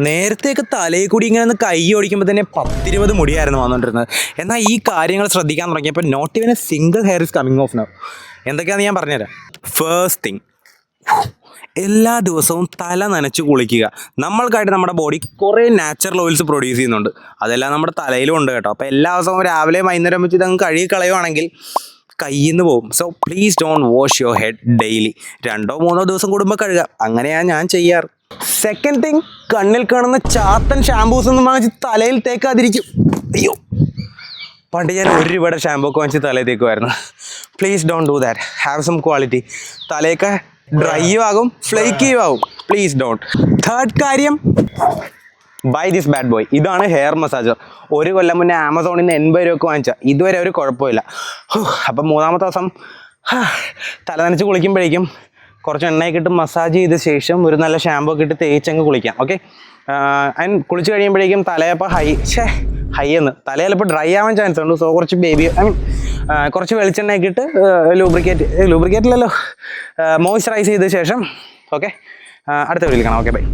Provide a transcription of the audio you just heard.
നേരത്തെയൊക്കെ തലയിൽ കൂടി ഇങ്ങനെ ഒന്ന് കൈ ഓടിക്കുമ്പോൾ തന്നെ 10-20 മുടിയായിരുന്നു വന്നുകൊണ്ടിരുന്നത്. എന്നാൽ ഈ കാര്യങ്ങൾ ശ്രദ്ധിക്കാൻ തുടങ്ങിയപ്പോൾ not even a single hair is coming off now. എന്തൊക്കെയാണെന്ന് ഞാൻ പറഞ്ഞുതരാം. ഫസ്റ്റ് തിങ്, എല്ലാ ദിവസവും തല നനച്ച് കുളിക്കുക. നമ്മൾക്കായിട്ട് നമ്മുടെ ബോഡി കുറേ നാച്ചുറൽ ഓയിൽസ് പ്രൊഡ്യൂസ് ചെയ്യുന്നുണ്ട്. അതെല്ലാം നമ്മുടെ തലയിലും ഉണ്ട് കേട്ടോ. അപ്പോൾ എല്ലാ ദിവസവും രാവിലെ വൈകുന്നേരം വെച്ച് ഇതങ്ങ് കഴുകി കളയുവാണെങ്കിൽ കയ്യിൽ നിന്ന് പോകും. So please don't wash your head daily. 2-3 ദിവസം കൂടുമ്പോൾ കഴുകുക. അങ്ങനെയാണ് ഞാൻ ചെയ്യാറ്. സെക്കൻഡ് തിങ്, കണ്ണിൽ കാണുന്ന ചാത്തൻ ഷാമ്പൂസ് ഒന്നും വാങ്ങിച്ച് തലയിൽ തേക്കാതിരിക്കും. അയ്യോ, പണ്ട് ഞാൻ 1 രൂപയുടെ ഷാമ്പൂ ഒക്കെ വാങ്ങിച്ച് തലയിൽ തേക്കുമായിരുന്നു. Please don't do that. Have some quality. തലയൊക്കെ ഡ്രൈയും ആകും, ഫ്ലേക്കിയും ആകും. Please don't. തേർഡ് കാര്യം, ബൈ ദിസ് ബാഡ് ബോയ്. ഇതാണ് ഹെയർ മസാജർ. 1 കൊല്ലം മുന്നേ ആമസോണിൽ നിന്ന് 80 രൂപ വാങ്ങിച്ചാൽ ഇതുവരെ ഒരു കുഴപ്പമില്ല. അപ്പം 3-ാമത്തെ ദിവസം തല നനച്ച് കുളിക്കുമ്പോഴേക്കും കുറച്ച് എണ്ണയൊക്കെ ഇട്ട് മസാജ് ചെയ്ത ശേഷം ഒരു നല്ല ഷാമ്പൂ ഒക്കെ ഇട്ട് തേച്ചങ്ങ് കുളിക്കാം. ഓക്കെ, ആൻഡ് കുളിച്ച് കഴിയുമ്പോഴേക്കും തലയപ്പോൾ ഹൈ എന്ന് തല ചിലപ്പോൾ ഡ്രൈ ആവാൻ ചാൻസ് ഉണ്ട്. സോ കുറച്ച് കുറച്ച് വെളിച്ചെണ്ണയൊക്കെ ഇട്ട് ലൂബ്രിക്കേറ്റിലല്ലോ മോയ്സ്ചറൈസ് ചെയ്ത ശേഷം ഓക്കെ അടുത്ത വീഡിയോയിൽ കാണാം. Okay, by.